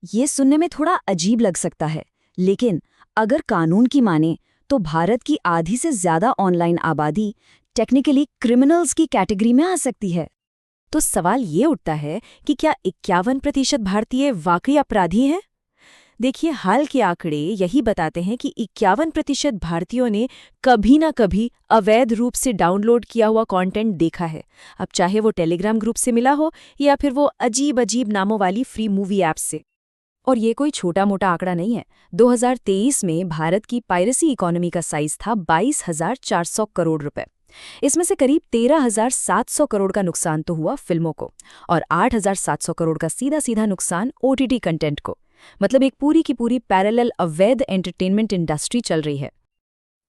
ये सुनने में थोड़ा अजीब लग सकता है, लेकिन अगर कानून की माने तो भारत की आधी से ज्यादा ऑनलाइन आबादी टेक्निकली क्रिमिनल्स की कैटेगरी में आ सकती है। तो सवाल ये उठता है कि क्या 51% भारतीय वाकई अपराधी हैं? देखिए, हाल के आंकड़े यही बताते हैं कि 51% भारतीयों ने कभी ना कभी अवैध रूप से डाउनलोड किया हुआ कंटेंट देखा है। अब चाहे वो टेलीग्राम ग्रुप से मिला हो या फिर वो अजीब अजीब नामों वाली फ्री मूवी ऐप्स से। और ये कोई छोटा मोटा आंकड़ा नहीं है। 2023 में भारत की पायरेसी इकोनॉमी का साइज था 22,400 करोड़ रुपए। इसमें से करीब 13,700 करोड़ का नुकसान तो हुआ फिल्मों को और 8,700 करोड़ का सीधा सीधा नुकसान ओटीटी कंटेंट को। मतलब एक पूरी की पूरी पैरेलल अवैध एंटरटेनमेंट इंडस्ट्री चल रही है।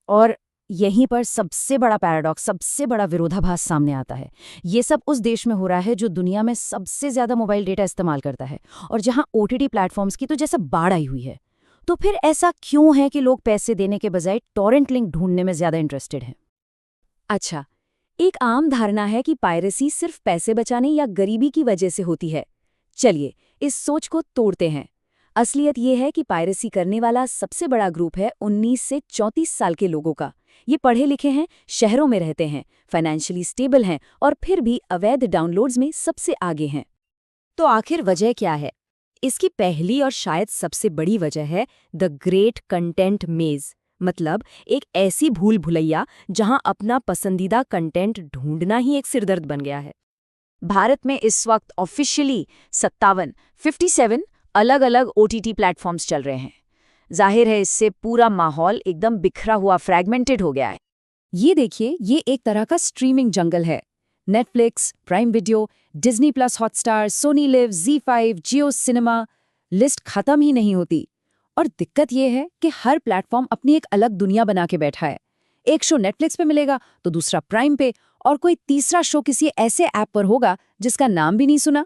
और यहीं पर सबसे बड़ा पैराडॉक्स, सबसे बड़ा विरोधाभास सामने आता है। ये सब उस देश में हो रहा है जो दुनिया में सबसे ज्यादा मोबाइल डेटा इस्तेमाल करता है और जहां ओटीटी प्लेटफॉर्म्स की तो जैसे बाढ़ आई हुई है। तो फिर ऐसा क्यों है कि लोग पैसे देने के बजाय टॉरेंट लिंक ढूंढने में ज्यादा इंटरेस्टेड हैं? अच्छा, एक आम धारणा है कि पायरेसी सिर्फ पैसे बचाने या गरीबी की वजह से होती है। चलिए, इस सोच को तोड़ते हैं। असलियत ये है कि पायरेसी करने वाला सबसे बड़ा ग्रुप है 19 से 34 साल के लोगों का। ये पढ़े लिखे हैं, शहरों में रहते हैं, फाइनेंशियली स्टेबल हैं और फिर भी अवैध डाउनलोड्स में सबसे आगे हैं। तो आखिर वजह क्या है? इसकी पहली और शायद सबसे बड़ी वजह है द ग्रेट कंटेंट मेज। मतलब एक ऐसी भूल भुलैया जहां अपना पसंदीदा कंटेंट ढूंढना ही एक सिरदर्द बन गया है। भारत में इस वक्त ऑफिशियली 57 अलग अलग ओटीटी प्लेटफॉर्म्स चल रहे हैं। जाहिर है इससे पूरा माहौल एकदम बिखरा हुआ, फ्रैगमेंटेड हो गया है। ये देखिए, ये एक तरह का स्ट्रीमिंग जंगल है। Netflix, Prime Video, Disney Plus Hotstar, Sony Liv, जी5, जियो सिनेमा, लिस्ट खत्म ही नहीं होती। और दिक्कत ये है कि हर प्लेटफॉर्म अपनी एक अलग दुनिया बना के बैठा है। एक शो नेटफ्लिक्स पे मिलेगा तो दूसरा प्राइम पे और कोई तीसरा शो किसी ऐसे ऐप पर होगा जिसका नाम भी नहीं सुना।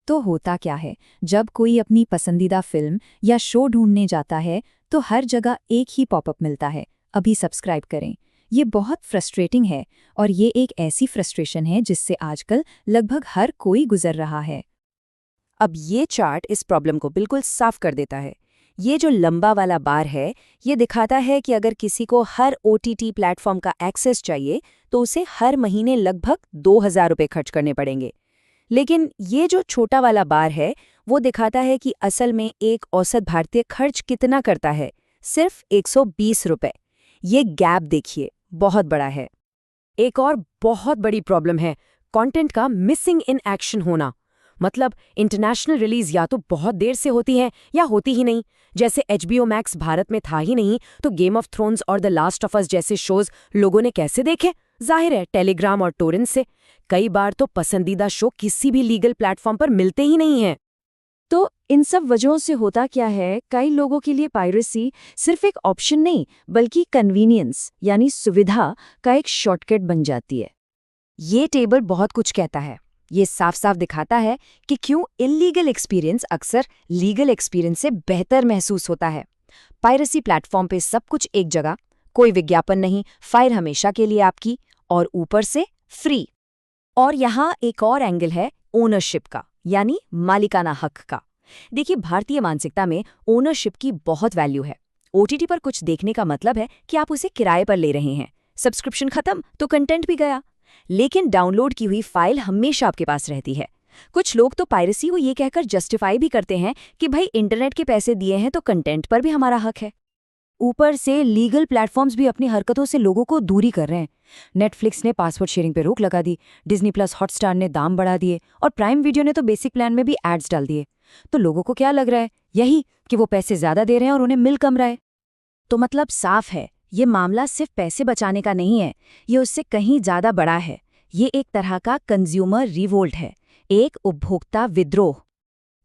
तो होता क्या है, जब कोई अपनी पसंदीदा फिल्म या शो ढूंढने जाता है तो हर जगह एक ही पॉपअप मिलता है, अभी सब्सक्राइब करें। ये बहुत फ्रस्ट्रेटिंग है और ये एक ऐसी फ्रस्ट्रेशन है जिससे आजकल लगभग हर कोई गुजर रहा है। अब ये चार्ट इस प्रॉब्लम को बिल्कुल साफ कर देता है। ये जो लंबा वाला बार है, ये दिखाता है कि अगर किसी को हर ओटीटी प्लेटफॉर्म का एक्सेस चाहिए तो उसे हर महीने लगभग 2,000 रुपये खर्च करने पड़ेंगे। लेकिन ये जो छोटा वाला बार है, वो दिखाता है कि असल में एक औसत भारतीय खर्च कितना करता है, सिर्फ 120 रुपये। ये गैप देखिए, बहुत बड़ा है। एक और बहुत बड़ी प्रॉब्लम है कंटेंट का मिसिंग इन एक्शन होना। मतलब इंटरनेशनल रिलीज या तो बहुत देर से होती है या होती ही नहीं। जैसे HBO मैक्स भारत में था ही नहीं, तो गेम ऑफ थ्रोन्स और द लास्ट ऑफ अस जैसे शोज लोगों ने कैसे देखे? जाहिर है टेलीग्राम और टोरेंट से। कई बार तो पसंदीदा शो किसी भी लीगल प्लेटफॉर्म पर मिलते ही नहीं हैं। तो इन सब वजहों से होता क्या है, कई लोगों के लिए पायरेसी सिर्फ एक ऑप्शन नहीं बल्कि कन्वीनियंस यानी सुविधा का एक शॉर्टकट बन जाती है। ये टेबल बहुत कुछ कहता है। ये साफ साफ दिखाता है कि क्यों इल्लीगल एक्सपीरियंस अक्सर लीगल एक्सपीरियंस से बेहतर महसूस होता है। पायरेसी प्लेटफॉर्म पे सब कुछ एक जगह, कोई विज्ञापन नहीं, फाइल हमेशा के लिए आपकी, और ऊपर से फ्री। और यहाँ एक और एंगल है ओनरशिप का, यानी मालिकाना हक का। देखिए, भारतीय मानसिकता में ओनरशिप की बहुत वैल्यू है। ओटीटी पर कुछ देखने का मतलब है कि आप उसे किराए पर ले रहे हैं। सब्सक्रिप्शन खत्म तो कंटेंट भी गया, लेकिन डाउनलोड की हुई फाइल हमेशा आपके पास रहती है। कुछ लोग तो पायरेसी को ये कहकर जस्टिफाई भी करते हैं कि भाई इंटरनेट के पैसे दिए हैं तो कंटेंट पर भी हमारा हक है। ऊपर से लीगल प्लेटफॉर्म्स भी अपनी हरकतों से लोगों को दूरी कर रहे हैं। नेटफ्लिक्स ने पासवर्ड शेयरिंग पे रोक लगा दी, डिज्नी प्लस हॉटस्टार ने दाम बढ़ा दिए और प्राइम वीडियो ने तो बेसिक प्लान में भी एड्स डाल दिए। तो लोगों को क्या लग रहा है? यही कि वो पैसे ज्यादा दे रहे हैं और उन्हें मिल कम रहा है। तो मतलब साफ है, ये मामला सिर्फ पैसे बचाने का नहीं है, ये उससे कहीं ज्यादा बड़ा है। ये एक तरह का कंज्यूमर रिवोल्ट है, एक उपभोक्ता विद्रोह।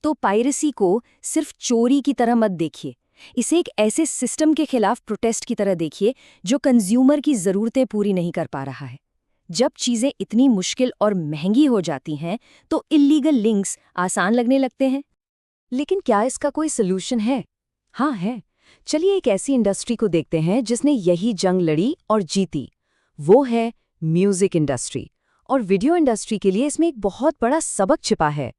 तो पायरेसी को सिर्फ चोरी की तरह मत देखिए, इसे एक ऐसे सिस्टम के खिलाफ प्रोटेस्ट की तरह देखिए जो कंज्यूमर की ज़रूरतें पूरी नहीं कर पा रहा है। जब चीज़ें इतनी मुश्किल और महंगी हो जाती हैं तो इल्लीगल लिंक्स आसान लगने लगते हैं। लेकिन क्या इसका कोई सलूशन है? हाँ है। चलिए एक ऐसी इंडस्ट्री को देखते हैं जिसने यही जंग लड़ी और जीती। वो है म्यूजिक इंडस्ट्री। और वीडियो इंडस्ट्री के लिए इसमें एक बहुत बड़ा सबक छिपा है।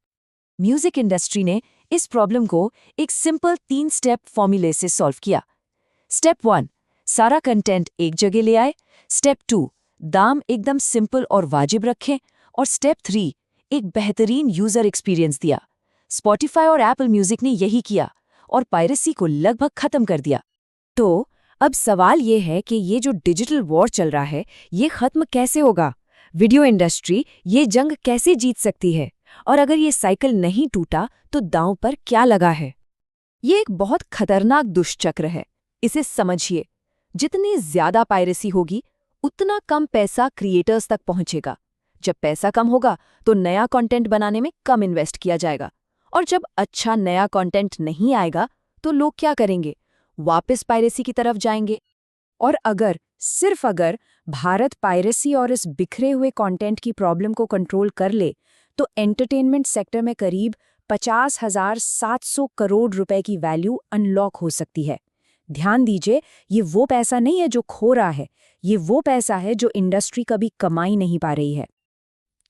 म्यूजिक इंडस्ट्री ने इस प्रॉब्लम को एक सिंपल 3 स्टेप फॉर्मूले से सॉल्व किया। स्टेप 1, सारा कंटेंट एक जगह ले आए। स्टेप 2, दाम एकदम सिंपल और वाजिब रखें। और स्टेप 3, एक बेहतरीन यूजर एक्सपीरियंस दिया। स्पॉटिफाई और एप्पल म्यूजिक ने यही किया और पायरेसी को लगभग खत्म कर दिया। तो अब सवाल ये है कि ये जो डिजिटल वॉर चल रहा है, ये खत्म कैसे होगा? वीडियो इंडस्ट्री ये जंग कैसे जीत सकती है? और अगर ये साइकिल नहीं टूटा तो दांव पर क्या लगा है? ये एक बहुत खतरनाक दुष्चक्र है। इसे समझिए, जितनी ज्यादा पायरेसी होगी उतना कम पैसा क्रिएटर्स तक पहुंचेगा। जब पैसा कम होगा तो नया कंटेंट बनाने में कम इन्वेस्ट किया जाएगा, और जब अच्छा नया कंटेंट नहीं आएगा तो लोग क्या करेंगे? वापस पायरेसी की तरफ जाएंगे। और सिर्फ अगर भारत पायरेसी और इस बिखरे हुए कंटेंट की प्रॉब्लम को कंट्रोल कर ले तो एंटरटेनमेंट सेक्टर में करीब 50,700 करोड़ रुपए की वैल्यू अनलॉक हो सकती है। ध्यान दीजिए, ये वो पैसा नहीं है जो खो रहा है, ये वो पैसा है जो इंडस्ट्री कभी कमाई नहीं पा रही है।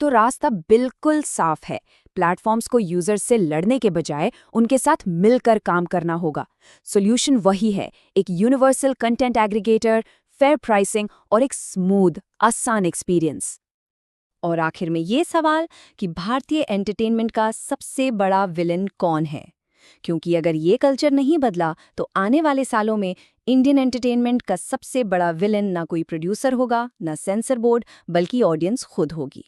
तो रास्ता बिल्कुल साफ है। प्लेटफॉर्म्स को यूजर्स से लड़ने के बजाय उनके साथ मिलकर काम करना होगा। सॉल्यूशन वही है, एक universal content aggregator, fair pricing और एक स्मूथ, आसान एक्सपीरियंस। और आखिर में ये सवाल कि भारतीय एंटरटेनमेंट का सबसे बड़ा विलन कौन है? क्योंकि अगर ये कल्चर नहीं बदला तो आने वाले सालों में इंडियन एंटरटेनमेंट का सबसे बड़ा विलन ना कोई प्रोड्यूसर होगा, ना सेंसर बोर्ड, बल्कि ऑडियंस खुद होगी।